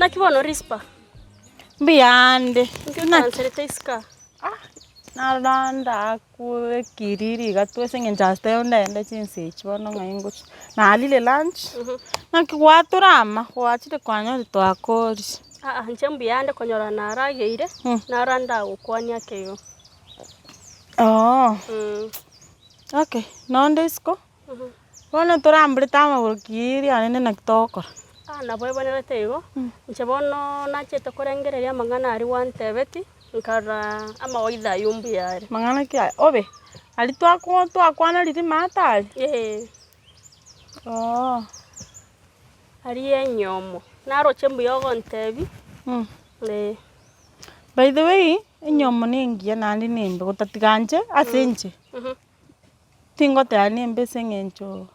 kibono rispa. Mbiyande. Nkanserete iska. Nalanda kiriri gatwese ngenjaste yonde chinse chibono ngainguch. Nalile lunch. Nakigwaturama kwachire kwanya twakori. Nche mbiyande konyora narageire. Naranda gukwania keyo. Oh. Okay, nonde isko. Bono turambire tama burukiri anene nakitokora. Nabo ebonete igo. Nche bono nachete korengereria mang'ana ari wantebeti. Nkara amawaidha yumbi yari. Mang'ana kia obe. Ali twakwana riri matari. Oh. Ari enyomo. Naroche mbuyogo ntebi. By the way, enyomo ningia nandi nimbe gutatiganje asenje. Tingote anembe sengencho.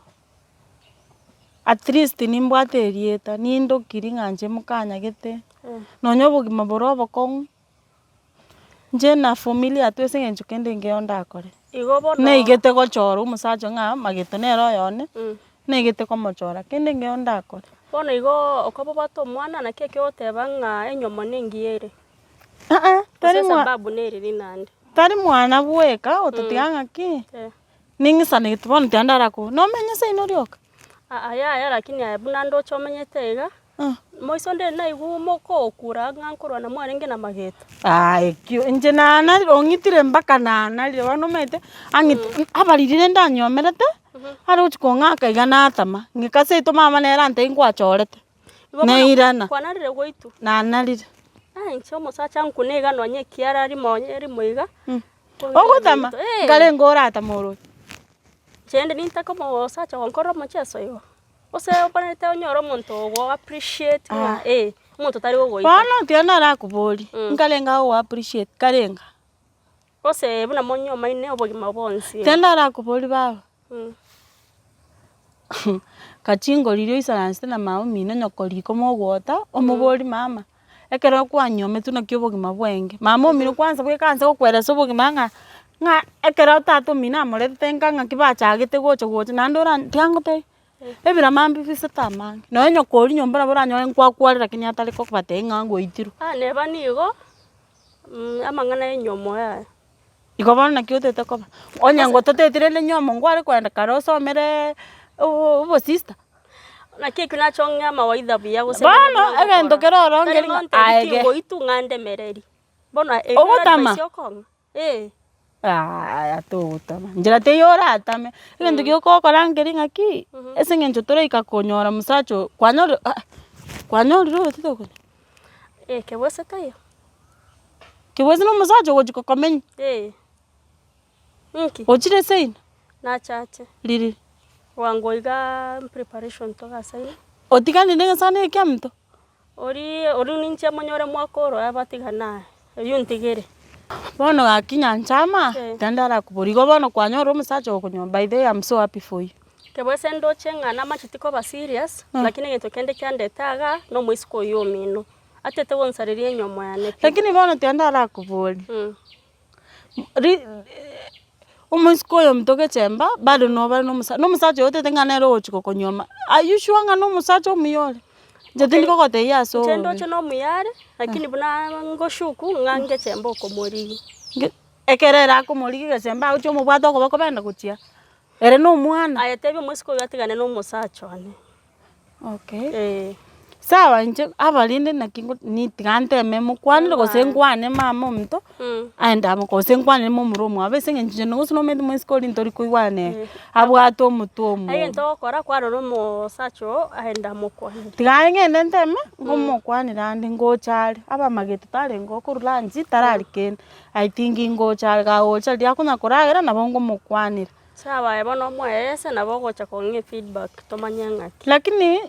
At least nimbwate erieta nindo kiringanje mukanya gete. Nonyo bugima borobo kong. Nje na familia twese ngencho kende ngeonda akore. Ne igete gochoro umusacho nga mageto nero yone. Ne igete komochora kende ngeonda akore. Bono igo okobo bato mwana na keke oteba nga enyomo ningiere. Tari sababu neri nandi. Tari mwana bweka ototiganga ki. Ningisane gitubona tiandara ko. No menyese inorioka. Ya lakini abuna ndo chomenyete iga. Moisonde na igu moko okura ngankorwa na mwarenge na mageto. Kyo nje nana ongitire mbaka nana ryo no mete angit abalirire ndanyomerete. Ari uchikonga kaigana atama. Ngikase to mama nera nte ingwachorete. Neirana. Kwanarire goitu. Nanarire. Nche omusacha nkunega nonye kiara ari monye moiga. Ogotama. Ngale ngora atamoro. Chende nintako musacha wankoro mocheso igo. Ose opanete onyoro muntu wo appreciate muntu tari go goita. Bana tiana ra kubori. Ngalenga wo appreciate karenga. Ose buna monyo maine obogima bonsi. Tiana ra kubori baba. Kachingo lirio isaranste na mama mine nyokori komo gwota omubori mama. Ekero kwanyome tuna kyobogima bwenge. Mama omino kwanza bwe kanza kokweresa obogima nga ekero tato mina amorete nga kibachagete gocho nandora tiangote. Ebira mambi visita mangi. No nyokori nyombara boranyo nkwakwalira kinya atari ko bate ngango itiru. Neba nigo amang'ana enyomo ya. Igo bana kyotete ko. Onyango totetire le nyomo ngware kwenda karoso mere ubo sister. Na keke na chonga mawaidha bia gose. Bana agendo keroro ngeringa aege. Ngo itungande mereri. Bona ogotama. Atotama. Njira te yora atame. Ngendo gyoko korangeringa ki. Ese ngencho tore ikakonyora musacho kwanyoro ro titoko. Kebose tayo. Kebose no musacho gochiko komenya. Nki. Ochire sein. Na chache. Liri. Wangoiga preparation to gasaini. Otigani nenga sana ekyamto. Ori ninche monyore mwakoro abatigana. Yuntigere. Bono gakinya nchama. Tandara kuburigo bono kwanyoro musacho okonyo. By the way, I'm so happy for you. Kebose ndo chenga na machitiko ba serious lakini ngento kende kyandetaga no mwisiko yomino. Atete wonsaririe nyomo ya neke. Lakini bono tandara kuburi. Umusiko yo mtoke chemba bado no bali no musacho yote tenganero ochiko konyoma. Ayushwa nga no musacho muyole. Jetini koko te yaso. Chendo chono muyare lakini buna ngoshuku ngange chemba ko mori. Ekerera ko mori gechemba ucho mubwato ko bakobenda kuchia. Ere no mwana. Ayetebe musiko yatigane no musacho ane. Okay. Sawa nje abalinde nakingo nitigante memo kwanire gosengwane mama omuntu aenda mukosengwane mo muromo abesenge nje no gusuno mende mo school ntori kuiwane abwato omutomo ayento kora kwaro no musacho aenda mukwanire tigaye ndenteme ngomo kwanire andi ngochari aba magete tare ngo kurula nji tarari ken I think ngochari ga ocha dia kuna koragera nabo ngomo kwanire. Sawa ebono mwese nabo gocha konge feedback tomanyanga. Lakini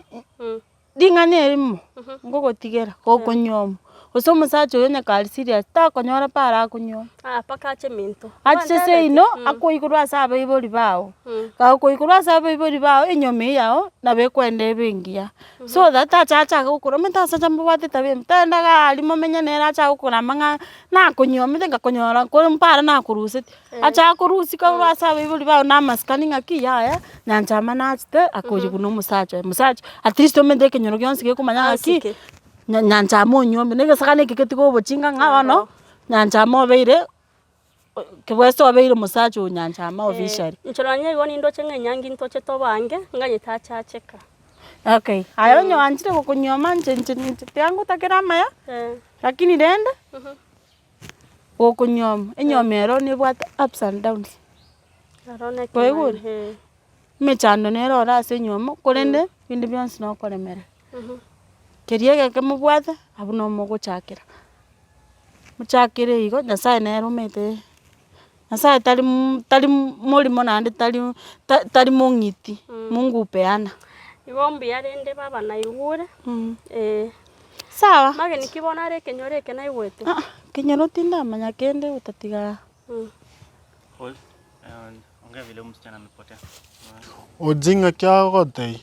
dingane erimo ngogotigera gokonyomo oso musacho yone kali serious ta konyora para kunyoma paka ache minto ache seino akoikurwa sabe ibori bawo ka koikurwa sabe ibori bawo enyome yao na bekwende bengia so that acha gukura mutasa chambo bate tabe mtandaga alimo menya nera acha gukura manga na kunyoma tenga konyora ko mpara na kuruse acha kurusi ka urwa sabe ibori bawo na maskani ngaki yaya nyanchama na achite akoje kuno musacho at least omende kenyoro gyonsi gekumanya ngaki nyanja mo nyombe nege sakane kiketi go bochinga ngabano nyanja mo beire kebweso abeire musacho nyanja mo officially nchoranye go nindo chenga nyangi ntoche tobange nganye tachacheka. Okay ayo nyanjire go kunyoma nje yangu takera maya lakini dende go kunyoma enyomero ni bwat ups and downs arone ko mechando nero rase nyomo korende bindi byonse no koremera keriege kemubwate abuno muguchakira muchakire igo nyasaye nero mete nyasaye tali mulimo nandi tali mungiti Mungu peana igombi yarende baba na igure sawa mage nikibona are kenyoreke na igwetu kenyoro tinda manya kende utatiga ongea vile msichana amepotea ujinga kya gote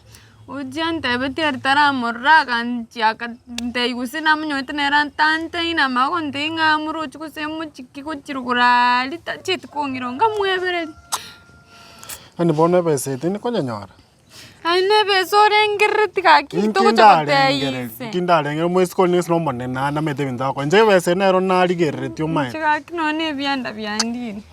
ujante beter tara morra kancha kante gusina mnyote nera tante ina magontinga muruchu kusemu chiki kuchirugura lita chit kongironga mwebere ani bone besete ni konya nyora aine besore ngirti ka kito kuchakotei kindale ngero mwesko ni sno monne na mete binda ko nje bese nero na ligere tyo mai chaka kinone byanda byandini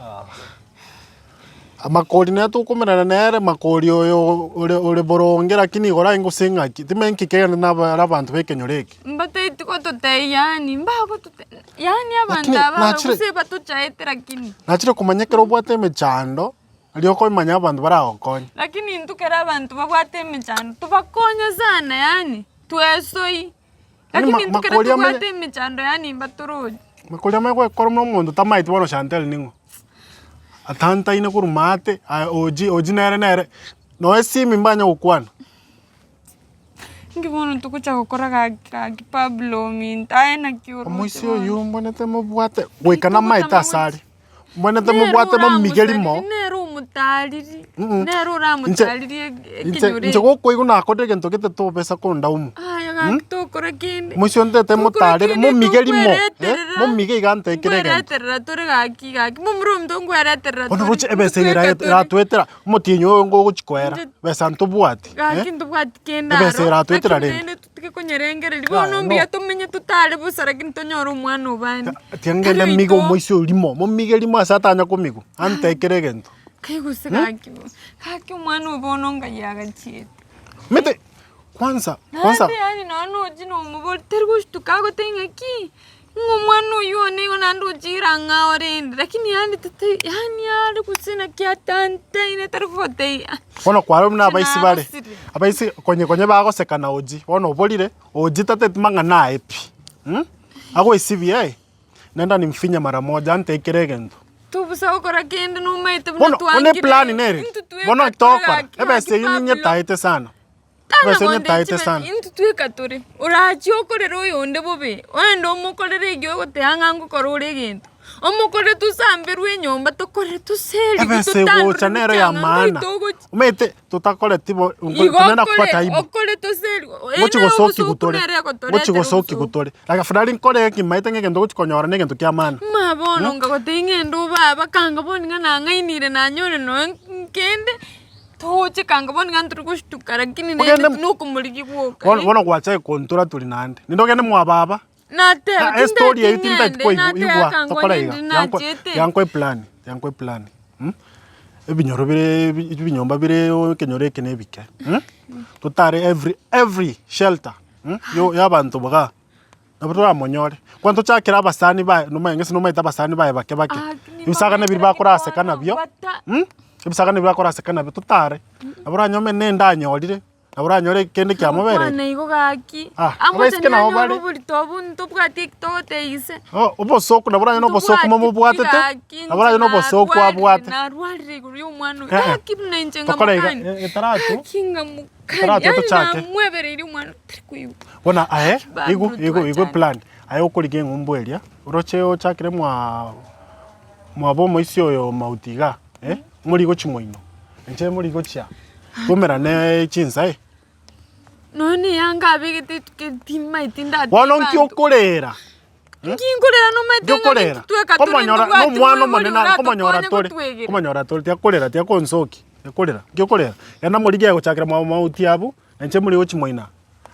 amakori ne tukumerana nere makori oyo ore boronge lakini gora ingusinga timenki kegana na abantu bekenyoreke mbate itiko totei yani mbako tote yani abantu aba kuseba tuchaete lakini nachire kumanyekera obwate mechando ali oko manya abantu baragokonya lakini ntukera abantu babwate mechando tubakonya sana yani tuesoi lakini ntukera tubwate mechando yani mbatoroji makori amekwe koromno mundu tamaiti bono Chantel ningo atanta ine kurumate oji nere no esimi mbanya ukwana ngibono tukucha gukora ka Pablo minta na kioro moisio yumbo nete mubwate gwikana maita sari mbonete mubwate mo migelimo nero mutaliri nero ra mutaliri kinyure nje goko iguna akode gento kete to pesa ko ndaumu aya to kora kinde moisio ndete mutaliri mo migelimo mo mige igante kirege terra tore ga mo mrum to ngwera terra ono ruche ebese ra twetera motinyo ngo guchikwera besa ntubwati kintu bwati kenda ebese ra twetera rende tutike konyerengere libono mbia tumenye tutale busara kintu nyoro mwana ubani tiangende migo moisio limo mo migelimo asatanya kumigo ante kirege kaki mwana ubono ngayaga chete mete kwanza yani nano jino mubol tergushtu kago tenga ki ngomwana yone onando jiranga orende lakini yani tete yani ari kusina kya tante ine tergote ono kwaro mna abaisi bale abaisi konye bago sekana oji ono bolire oji tate timanga na epi ago isibia nenda nimfinya mara moja ante kiregendo tubusa ukora kende no maite buna tuangire one plan nere bono tokora ebese yuni nyetaite sana ebese nyetaite sana intu tuekatore urachi okorero yonde bobe wendo omokorere igyo gotehanga ngukora ure gento omokore tusamberwe nyomba tokore tuseli ebese gocha nero ya maana umete tutakore tibo tunena kupata ibu okore tuseli mochi gosoki gutore like fadali nkore kimaite ngegendo guchikonyora negento kya maana mabono ngagotingendo baba kanga boninga nangainire nanyore no kende toche kanga boninga nturukushtuka lakini nende nukumuliki gwoka bono gwacha kontura tuli nande ndogene mwa baba nate story ya itinda kwa igwa tokora iga yankwe plan ebinyoro bire binyomba bire kenyoreke nebike tutare every shelter yo yabantu baga nabura monyore kwanto chakira abasani ba no mayengese no mayita abasani ba bake ibisaga ne birba kurase kanabyo ibisaga ne birba kurase kanabyo tutare nabura nyome nenda nyorire nabura nyore kende kya mobere bana igo gaki abaisike naho bari buri tobuntu bwa TikTok teise obosoku nabura no bosoku mo bwatete nabura no bosoku abwate narwalire guri umwana akibna injenga mukani etaratu kinga mukani to chake mwebere iri umwana trikuyu bona igo plan ayo kurige ngumbweria uroche o chakire mwa bomo isio yo mautiga muri go chimoino nje muri go cha kumera ne chinsa none yanga bigite timma itinda wono nkyokorera nkinkorera no maitenga tueka komanyora no mwana monena komanyora tole tyakorera tyakonsoki yakorera ngyokorera yana muri gye guchakira mauti abu nje muri go chimoina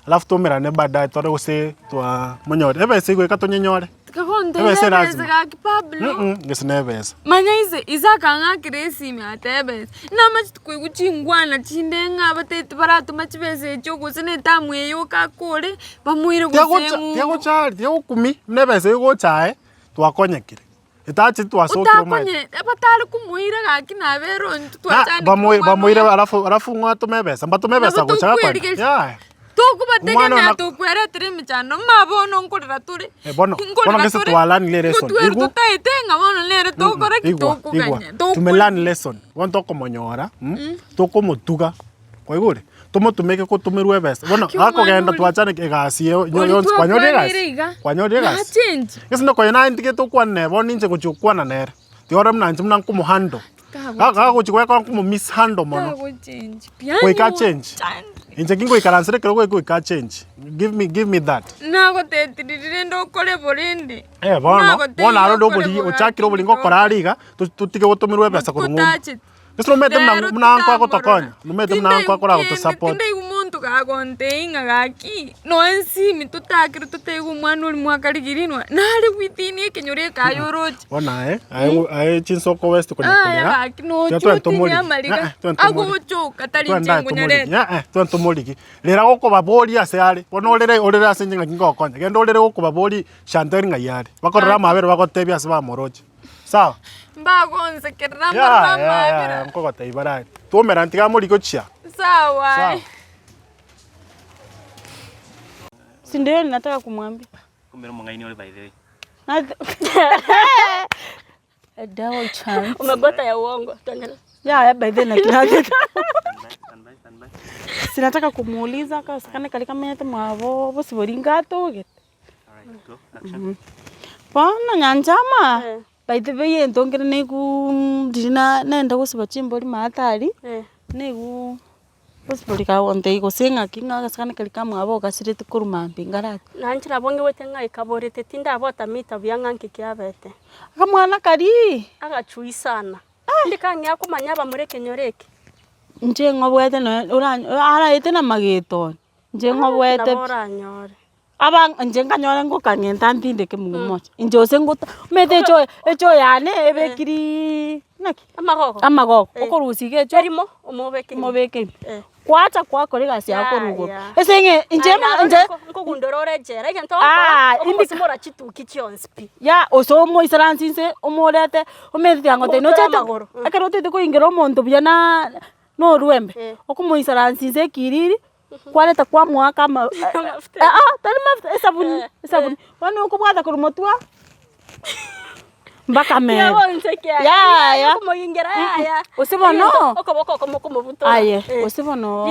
alafu tumerane baadaye tore gose twa munyore ebese igwika tunyenyore Kakonde Ebese ebese lazima. gaki Pablo. ngesine ebese Manya izakanga kiresi miatebes. Nama chikuchingwana chindenga batete baratu machibese cyo gusene tamwe yo kakore bamuire gusemu. tiagochari tiagokumi nebese igochae twakonyekire itachi twasokire mai Utakonye batari kumuire gaki nabero ntwachani. bamuire alafu ngwatumebesa mbatumebesa gochaga kwa Tukubategenya tukweretire michano mabono nkorera turi. bono ngese twalani le lesson igu taitenga bono lere tokora kitokuganya. tumelani lesson wonto komonyora tokomutuga kwa igure tomotumeke ko tumirwe besa bono akogenda twachane egasi yo kwanyore egasi ngese ndoko yana ndike tokwane bono inje kuchukwana nere tiora mnanje mna nkumuhando gochikwa kwa mishandle mono kwa change inje kingo ikaransire kero kwa change give me that nago tetirire ndokore borindi bono aro ndobori ochakiro buri ngokora ariga tutike gutumirwe besa kurungu Nesro mete mna kwa gotokonya numete mna kwa kora goto support ndai umuntu gagonte inga gaki no ensimi tutakire tutegu mwana uri mwakarigirinwa nari witini kenyore kayorochi bona ae chinsoko west kunyakora no tutomori agochoka tari njengo nyarete tuantomorigi lera goko babori ase ari bona orere ase njenga kingokonya gendo orere goko babori shanteri ngayari bakorera mabere bagotebia ase bamorochi sawa mbagonze kerama mabere nkoko taibara tumera ntiga muri gochia sawa Si ndio ninataka kumwambia. Kumbe mwangaini ole by the way. A double chance. Umegota ya uongo. Tuendelee. Ya by the way na Standby. sinataka kumuuliza kasikane kalika mete mwabo bosi boringa toge. Alright, go. Action. Bana nyanjama. By the way ndongere neku ndina nenda gusiba chimbori matari. Negu bosi borika onde gosenga kinga kasikane kalika mwabo gasirete kuruma mbingarati. Nanchira bonge wete ngai kaborete tinda abota mita byanga nkikyabete. Akamwana kari Agachui sana. Ndikanya kumanya bamureke nyoreke. Nje ngobwete no ara ete na mageto. Nje ngobwete. Nabora Abang nje nganyora ngokangenta ntinde ke mumocha. Nje osenguta mete echo yane ebekiri naki. Amagoko. Okorusige echo. Erimo omobeke. Mobeke. Kwacha kwakore gasi yako rugo. Esenge nje ngokundorore jera igento. Indikimora chituki chonspi. Ya osomo isaransinse omorete omete yangote no chete. Akarote ko ingero monto byana no ruembe. Okumoisaransinse kiriri. Kwaleta kwa mwaka ma tani mafuta sabuni wano ukubwata kurumotwa mbaka me ya kumuyingera ya usibono okoboko komobuto aye usibono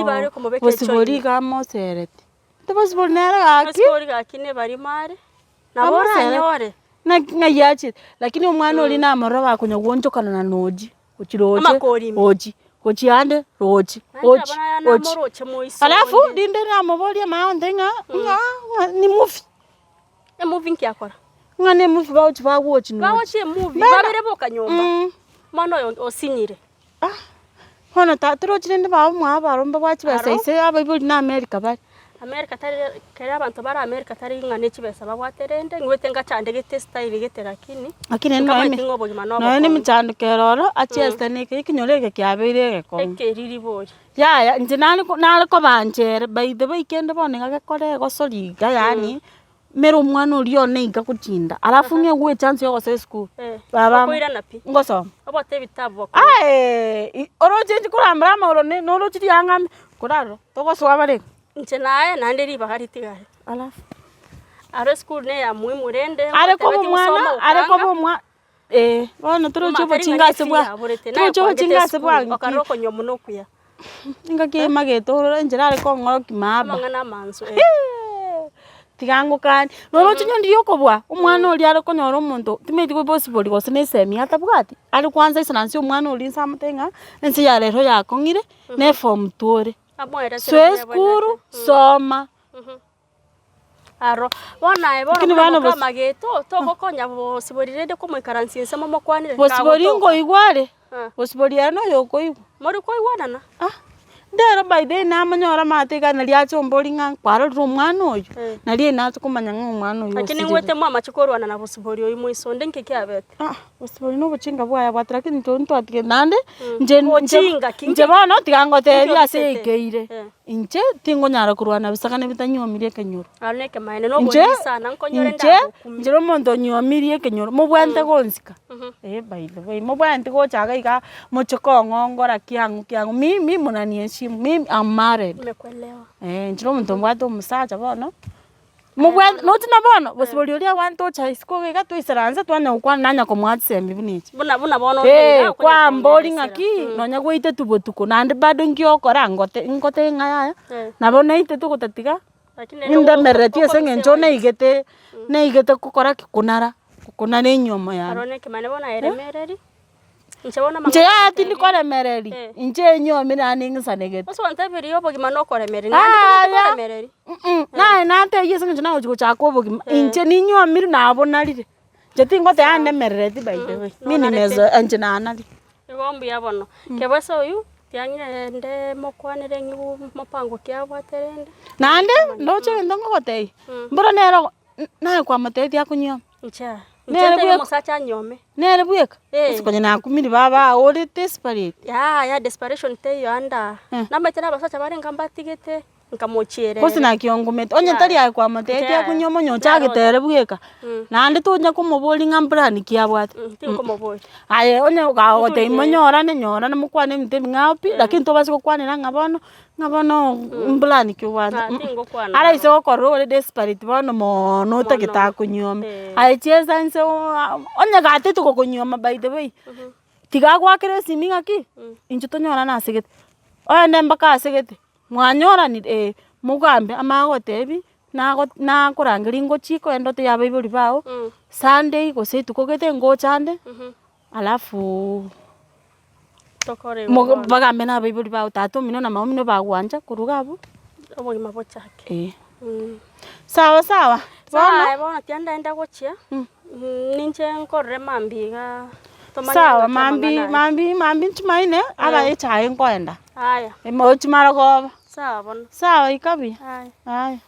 usibori gamoserete tebosibori nera gaki usibori gaki ne bari mare nabora nyore na ngayachi lakini umwana uri namaro bakunya gonjokana na noji uchiroje oji Kochiande roji. Alafu dinde na moboli maondenga ni movie. E movie nkiakora. Ngane movie ba uchi ba watch no. Ba watch movie babere boka nyomba. Mono osinyire. Hono ta trochi dinde ba mwa ba romba watch ba sai abibuli na America ba. America tari kera abantu bara America tari ngane chibesa bagwaterende ngwete ngachande gete style gete lakini no ni mchando keroro achesta ne kinyoreke kyabere ko ekeriri boy ya nje nali ko banjere by the way kende bone ngakore gosoriga yani mero mwana uri one inga kutinda alafu nge gwe chance yo gose school baba ngoso abote bitabo oroje kurambra maurone no rochi yangam kuraro togoswa bare nche nae nanderi bagaritigaye alafu are school ne ya muimurende are ko mwana bona turocho bacingase bwa turocho bacingase bwa okaroko nyomuno kuya ingake mageto njira are ko ngoro kimaba mangana manzo tigango kan norocho nyondi yokobwa umwana uri are ko nyoro muntu timeti ko possible gose ne semi atabwati ari kwanza isanansi umwana uri nsamutenga ensi ya rero yakongire ne form tore Sweskuru soma. Aro bona kama mageto toko konya bosiborirende ko mwikaransinse mo mokwanire bosiboringo igware bosiboriano yoko igu muri ko igwana na ndero by the na manyora mateka na lia chomboli nga kwaro rumwana oyo na lie na tukumanya nga umwana oyo lakini ngwete mama chikorwana na busibori oyo mwiso ndenge kyabete busibori no buchinga bwaya bwatira kini tonto atike nande nje bana tigangoteria asekeire inche tingo nyara kurwana bisakane bitanyomirie kenyoro arneke maene no bonyisana nkonyore ndako nje romondo nyomirie kenyoro mubwante gonsika by the way mubwante gochaga iga mochoko ngongora kiangu mimi munanie mimi I'm married. Nimekuelewa. Njiro mtu mbwato musacha bono. Mubwa no tina bono bosiboli olia wanto cha isiko ga to isaranza twana ukwa nanya ko mwatsembi bunichi. Buna bono kwa mboli ngaki nonya gweite tubotuko nande bado ngiokora ngote ngaya. Na bona ite tuko tatiga. Nda mereti senge njona igete kukora kikunara. Kukuna ne nyoma ya. Arone kemane bona eremereri. Nje ati nikore mereri. Nje nyomi na ningisa negete. Oso wantabiri yobo gimano kore mereri. Nande mereri. Na ate yeso njana ojugo chako bogi. Nje ni nyomi na abonarire. Je tingo te ande mereri by the way. Mini mezo anje na anali. Igombi yabono. Kebasa oyu tiangire nde mokwanire nyu mapango kya bwaterende. Nande ndoche ndongo gotei. Mbura nero na kwa mateti akunyo. Ncha. Nere musacha nyome. Nere buyeka. Sikonye na kumiri baba ori desperate. Ya desperation te yanda. Namba tena basacha bare ngambatigete nkamochiere. Kosi na kiongumete. Onye tari ya kwa matete akunyomo nyocha gitere buyeka. Nande tonya kumoboli ngambrani kiabwate. Tinkomoboli. Aye onye ga ote imonyora ne mukwane mtemi ngapi lakini to basiko kwanira ngabono mblani kiwanda. Ara iso korro ori desperate bono mono takita kunyome. Aye cheza nse onye gate tuko kunyoma by the way. Tiga gwakire siminga ki. Injuto nyora na sigete. Oya nemba ka sigete. Mwanyora ni mugambe amagotebi na kurangiri ngo chiko endote ya bibuli bao. Sunday go se tukogete ngo chande. Alafu tokore bagambe na bibuli bao tatu mino na maumino bagwanja kurugabo. Obo imabo chake. Sawa. Bona tianda enda gochia. Ninche nkorre mambiga. Sawa mambi ntumaine aba echaye ngoenda. Haya. Emochi marago. Sawa bona. Sawa ikabi. Haya.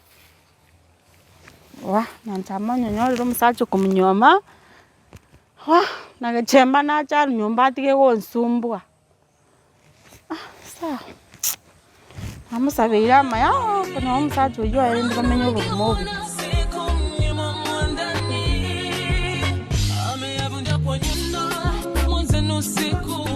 Wa nantama nyonyo musacho kumnyoma. Wa nagachemba na cha nyumba tige gonsumbwa. Sawa. Amusabira maya kono musacho yo ende bamenyo bumobi. Ame yabunda kwa nyumba mwanzo nusiku